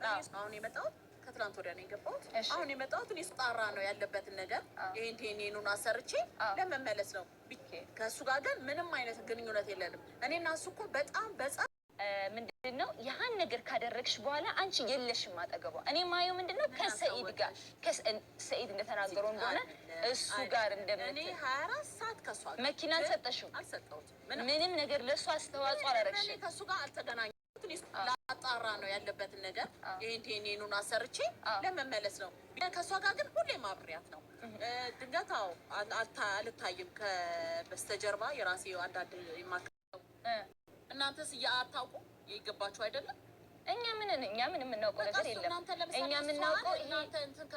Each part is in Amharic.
አሁን የመጣሁት ከትላንት ወዲያ ነው የገባሁት። አሁን የመጣሁት እኔ ስጣራ ነው ያለበትን ነገር ይሄን አሰርቼ ለመመለስ ነው። ከእሱ ጋር ግን ምንም አይነት ግንኙነት የለንም። እኔና እሱ እኮ በጣም ምንድነው ያህን ነገር ካደረግሽ በኋላ አንቺ የለሽም አጠገቧ። እኔ ማየው ምንድነው ከሰኢድ ጋር ሰኢድ እንደተናገረው እንደሆነ እሱ ጋር እኔ 24 ሰዓት ከሷ መኪና አልሰጠሁት፣ ምንም ነገር ለሱ አስተዋጽኦ አላደረግሽ። እኔ ከሱ ጋር አልተገናኘሁትም። ላጣራ ነው ያለበትን ነገር ይሄን አሰርቼ ለመመለስ ነው። ከሷ ጋር ግን ሁሌ ማብሪያት ነው። ድንገት አልታይም ከበስተጀርባ የራሴ አንዳንድ የማከው እናንተስ አታውቁ ይገባችሁ አይደለም? እኛ ምን የምናውቀው ነገር የለም። እኛ የምናውቀው እናንተ እንትን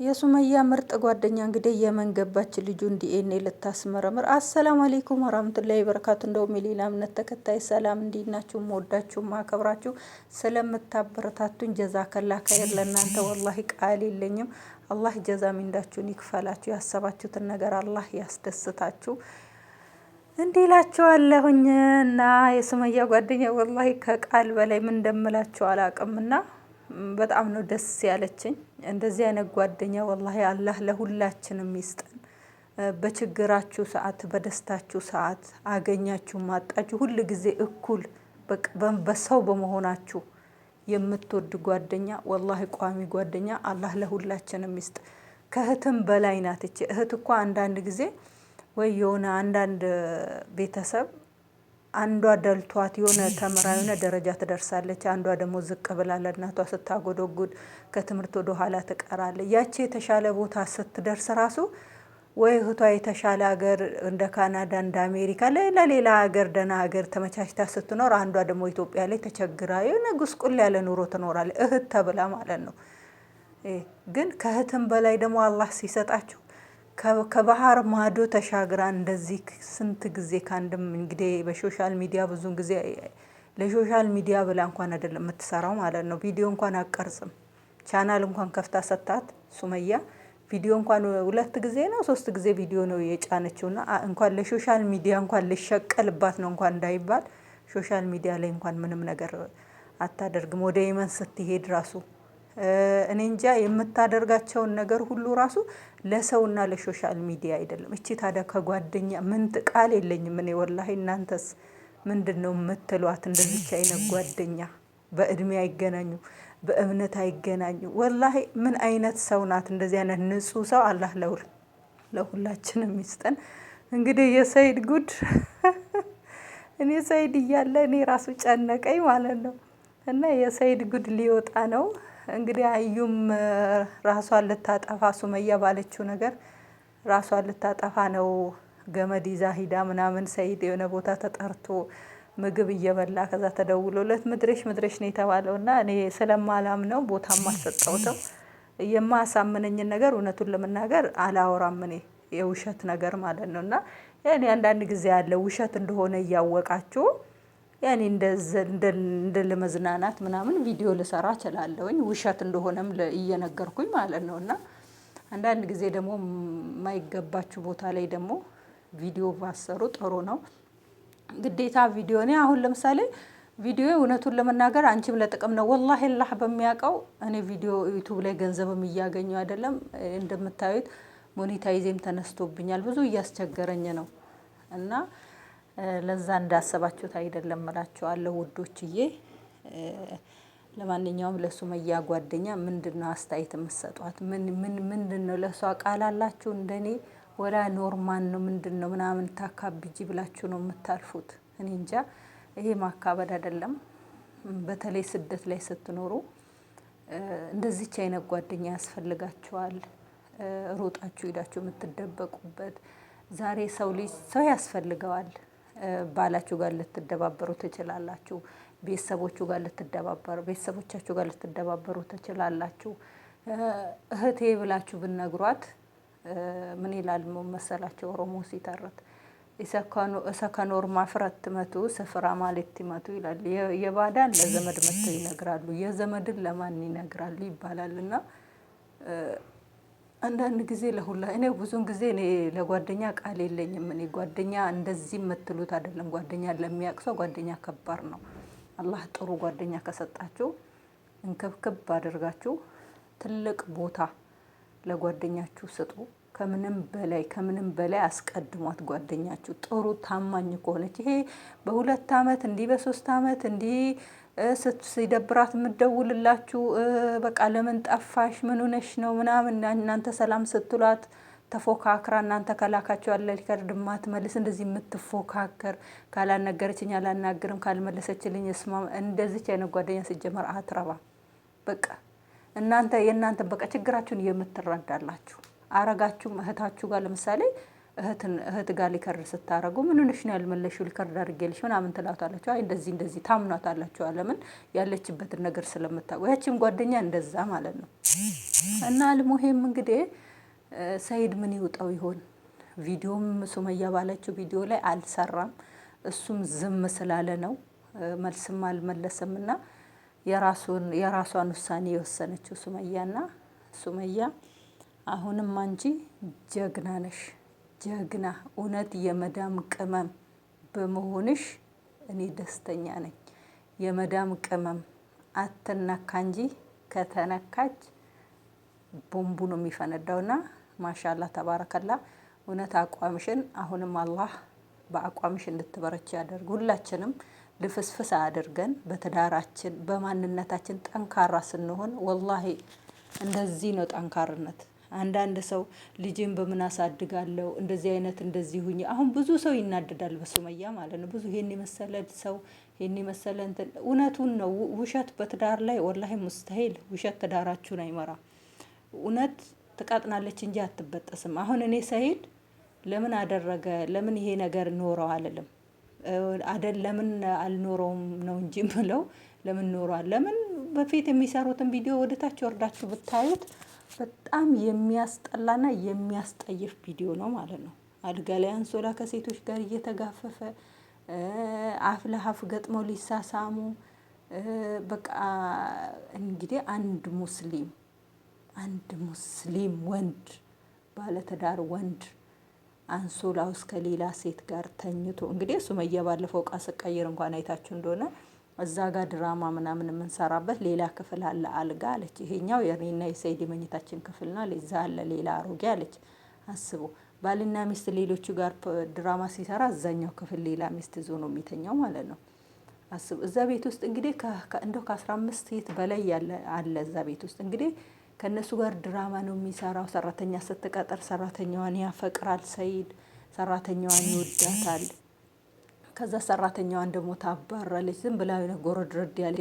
የሱመያ ምርጥ ጓደኛ እንግዲህ የመን ገባች ልጁን ዲኤንኤ ልታስመረምር። አሰላሙ አለይኩም ወራህመቱላሂ ወበረካቱ። እንደውም የሌላ እምነት ተከታይ ሰላም፣ እንዴት ናችሁ? ወዳችሁ ማከብራችሁ ስለምታበረታቱኝ ጀዛከላ ኸይር ለእናንተ ወላሂ ቃል የለኝም። አላህ ጀዛ ሚንዳችሁን ይክፈላችሁ። ያሰባችሁትን ነገር አላህ ያስደስታችሁ እንዲላችኋለሁኝ። እና የሱመያ ጓደኛ ወላሂ ከቃል በላይ ምን እንደምላችሁ አላቅምና በጣም ነው ደስ ያለችኝ። እንደዚህ አይነት ጓደኛ ወላሂ አላህ ለሁላችንም ይስጠን። በችግራችሁ ሰዓት፣ በደስታችሁ ሰዓት አገኛችሁ ማጣችሁ ሁሉ ጊዜ እኩል በሰው በመሆናችሁ የምትወድ ጓደኛ ወላሂ ቋሚ ጓደኛ አላህ ለሁላችንም ይስጥ። ከእህትም በላይ ናት እቺ እህት እኮ አንዳንድ ጊዜ ወይ የሆነ አንዳንድ ቤተሰብ አንዷ ደልቷት የሆነ ተምራ የሆነ ደረጃ ትደርሳለች፣ አንዷ ደግሞ ዝቅ ብላ ለእናቷ ስታጎደጉድ ከትምህርት ወደ ኋላ ትቀራለች። ያቺ የተሻለ ቦታ ስትደርስ ራሱ ወይ እህቷ የተሻለ ሀገር እንደ ካናዳ እንደ አሜሪካ ለሌላ ሀገር ደህና ሀገር ተመቻችታ ስትኖር፣ አንዷ ደግሞ ኢትዮጵያ ላይ ተቸግራ የሆነ ጉስቁል ያለ ኑሮ ትኖራለች፣ እህት ተብላ ማለት ነው። ግን ከእህትም በላይ ደግሞ አላህ ሲሰጣችሁ ከባህር ማዶ ተሻግራ እንደዚህ ስንት ጊዜ ካንድም እንግዲህ በሶሻል ሚዲያ ብዙን ጊዜ ለሶሻል ሚዲያ ብላ እንኳን አይደለም የምትሰራው ማለት ነው። ቪዲዮ እንኳን አቀርጽም ቻናል እንኳን ከፍታ ሰጣት ሱመያ ቪዲዮ እንኳን 2 ጊዜ ነው 3 ጊዜ ቪዲዮ ነው የጫነችውና እንኳን ለሶሻል ሚዲያ እንኳን ልሸቀልባት ነው እንኳን እንዳይባል ሶሻል ሚዲያ ላይ እንኳን ምንም ነገር አታደርግም። ወደ የመን ስትሄድ ራሱ እኔ እንጃ የምታደርጋቸውን ነገር ሁሉ ራሱ ለሰውና ለሶሻል ሚዲያ አይደለም። እቺ ታዲያ ከጓደኛ ምን ቃል የለኝም እኔ ወላሂ። እናንተስ ምንድነው የምትሏት? እንደዚህ አይነት ጓደኛ በእድሜ አይገናኙ፣ በእምነት አይገናኙ። ወላሂ ምን አይነት ሰው ናት? እንደዚህ አይነት ንጹህ ሰው አላህ ለሁላችንም ይስጠን። እንግዲህ የሰይድ ጉድ እኔ ሰይድ እያለ እኔ ራሱ ጨነቀኝ ማለት ነው። እና የሰይድ ጉድ ሊወጣ ነው እንግዲህ። አዩም ራሷን ልታጠፋ ሱመያ ባለችው ነገር ራሷን ልታጠፋ ነው። ገመድ ይዛ ሂዳ ምናምን ሰይድ የሆነ ቦታ ተጠርቶ ምግብ እየበላ ከዛ ተደውሎለት ምድረሽ ነው የተባለውና እኔ ስለማላም ነው ቦታም አልሰጠውም። የማሳምነኝን ነገር እውነቱን ለመናገር አላወራም እኔ የውሸት ነገር ማለት ነውና ያኔ አንዳንድ ጊዜ ያለ ውሸት እንደሆነ እያወቃችሁ ያኔ እንደ ለመዝናናት ምናምን ቪዲዮ ልሰራ እችላለሁኝ ውሸት እንደሆነም እየነገርኩኝ ማለት ነውና አንዳንድ ጊዜ ደግሞ የማይገባችሁ ቦታ ላይ ደግሞ ቪዲዮ ባሰሩ ጥሩ ነው። ግዴታ ቪዲዮ ነው። አሁን ለምሳሌ ቪዲዮ እውነቱን ለመናገር አንቺም ለጥቅም ነው ወላሂ አላህ በሚያውቀው እኔ ቪዲዮ ዩቲዩብ ላይ ገንዘብም እያገኘሁ አይደለም። እንደምታዩት ሞኔታይዜም ተነስቶብኛል፣ ብዙ እያስቸገረኝ ነው እና ለዛ እንዳሰባችሁት አይደለም እላችኋለሁ ውዶችዬ። ለማንኛውም ለሱመያ ጓደኛ ምንድነው አስተያየት የምትሰጧት? ምንድነው ለሷ ቃል አላችሁ? እንደኔ ወላ ኖርማል ነው ምንድነው ምናምን ታካብጂ ብላችሁ ነው የምታልፉት? እኔ እንጃ። ይሄ ማካበድ አይደለም። በተለይ ስደት ላይ ስትኖሩ እንደዚህች አይነት ጓደኛ ያስፈልጋችኋል። ሮጣችሁ ሄዳችሁ የምትደበቁበት። ዛሬ ሰው ልጅ ሰው ያስፈልገዋል። ባላችሁ ጋር ልትደባበሩ ትችላላችሁ። ቤተሰቦቻችሁ ጋር ልትደባበሩ ትችላላችሁ። እህቴ ብላችሁ ብነግሯት ምን ይላል መሰላችሁ? ኦሮሞ ሲተርት እሰከኖር ማፍረት መቱ ስፍራ ማለት ይመቱ ይላል። የባዳን ለዘመድ መተው ይነግራሉ፣ የዘመድን ለማን ይነግራሉ ይባላልና አንዳንድ ጊዜ ለሁላ እኔ ብዙን ጊዜ እኔ ለጓደኛ ቃል የለኝም። እኔ ጓደኛ እንደዚህ የምትሉት አይደለም። ጓደኛ ለሚያውቅ ሰው ጓደኛ ከባድ ነው። አላህ ጥሩ ጓደኛ ከሰጣችሁ እንክብክብ አድርጋችሁ ትልቅ ቦታ ለጓደኛችሁ ስጡ። ከምንም በላይ አስቀድሟት ጓደኛችሁ ጥሩ ታማኝ ከሆነች። ይሄ በ2 አመት እንዲህ በ3 አመት እንዲህ ሲደብራት የምትደውልላችሁ በቃ ለምን ጠፋሽ ምን ሆነሽ ነው ምናምን እናንተ ሰላም ስትሏት ተፎካክራ እናንተ ከላካችሁ ያለ ሪከርድ ማትመልስ እንደዚህ የምትፎካከር ካላነገረችኝ አላናግርም ካልመለሰችልኝ እስማ እንደዚህ አይነት ጓደኛ ሲጀመር አትረባ። በቃ የእናንተ በቃ ችግራችሁን የምትረዳላችሁ አረጋችሁም እህታችሁ ጋር ለምሳሌ እህት ጋር ሊከርድ ስታረጉ ምን ሆነሽ ነው ያልመለሽው ሊከርድ አድርጌልሽ ምናምን ትላታላችሁ። አይ እንደዚህ ታምኗታላችሁ። ለምን ያለችበትን ነገር ስለምታውቁ ያቺም ጓደኛ እንደዛ ማለት ነው። እና አልሙሂም እንግዲህ ሰይድ ምን ይውጣው ይሆን? ቪዲዮም ሱመያ ባለችው ቪዲዮ ላይ አልሰራም። እሱም ዝም ስላለ ነው መልስም አልመለሰምና የራሷን ውሳኔ የወሰነችው ሱመያ አሁንም አንቺ ጀግና ነሽ። ጀግና እውነት የመዳም ቅመም በመሆንሽ እኔ ደስተኛ ነኝ። የመዳም ቅመም አትነካ እንጂ ከተነካች ቦምቡ ነው የሚፈነዳውና ማሻአላ ተባረከላ። እውነት አቋምሽን አሁንም አላህ በአቋምሽ እንድትበረቺ ያደርግ። ሁላችንም ልፍስፍስ አድርገን በትዳራችን በማንነታችን ጠንካራ ስንሆን ወላሂ እንደዚህ ነው ጠንካርነት። አንዳንድ ሰው ልጅን በምን አሳድጋለሁ እንደዚህ ሁኚ። አሁን ብዙ ሰው ይናደዳል በሱመያ ማለት ነው። ብዙ ይሄን የመሰለ ሰው ይሄን የመሰለ እንትን እውነቱን ነው። ውሸት በትዳር ላይ ወላሂ ሙስተሂል። ውሸት ትዳራችሁን አይመራም። እውነት ትቀጥናለች እንጂ አትበጠስም። አሁን እኔ ሰይድ ለምን አደረገ ለምን ይሄ ነገር ኖረው አልልም ለምን አልኖረውም ነው እንጂ ብለው ለምን ኖሯል። ለምን በፊት የሚሰሩትን ቪዲዮ ወደታች ወርዳችሁ ብታዩት በጣም የሚያስጠላና የሚያስጠይፍ ቪዲዮ ነው ማለት ነው። አልጋ ላይ አንሶላ ከሴቶች ጋር እየተጋፈፈ አፍ ለአፍ ገጥመው ሊሳሳሙ በቃ እንግዲህ አንድ ሙስሊም ወንድ ባለትዳር ወንድ አንሶላ ውስጥ ከሌላ ሴት ጋር ተኝቶ እንግዲህ ሱመያ ባለፈው እቃ ስቀይር እንኳን አይታችሁ እንደሆነ እዛ ጋር ድራማ ምናምን የምንሰራበት ሌላ ክፍል አለ አልጋ አለች። ይሄኛው የኔና የሰይድ መኝታችን ክፍል ነው ለዛ አለ ሌላ አሮጌ አለች። አስቡ ባልና ሚስት ሌሎቹ ጋር ድራማ ሲሰራ እዛኛው ክፍል ሌላ ሚስት ይዞ ነው የሚተኛው ማለት ነው። አስቡ እዛ ቤት ውስጥ እንግዲህ እንደው ከ15 ሴት በላይ አለ እዛ ቤት ውስጥ እንግዲህ ከነሱ ጋር ድራማ ነው የሚሰራው። ሰራተኛ ስትቀጥር ሰራተኛዋን ያፈቅራል ሰይድ፣ ሰራተኛዋን ይወዳታል። ከዛ ሰራተኛዋን ደግሞ ታባራለች። ዝም ብላ ጎረድረድ ያለ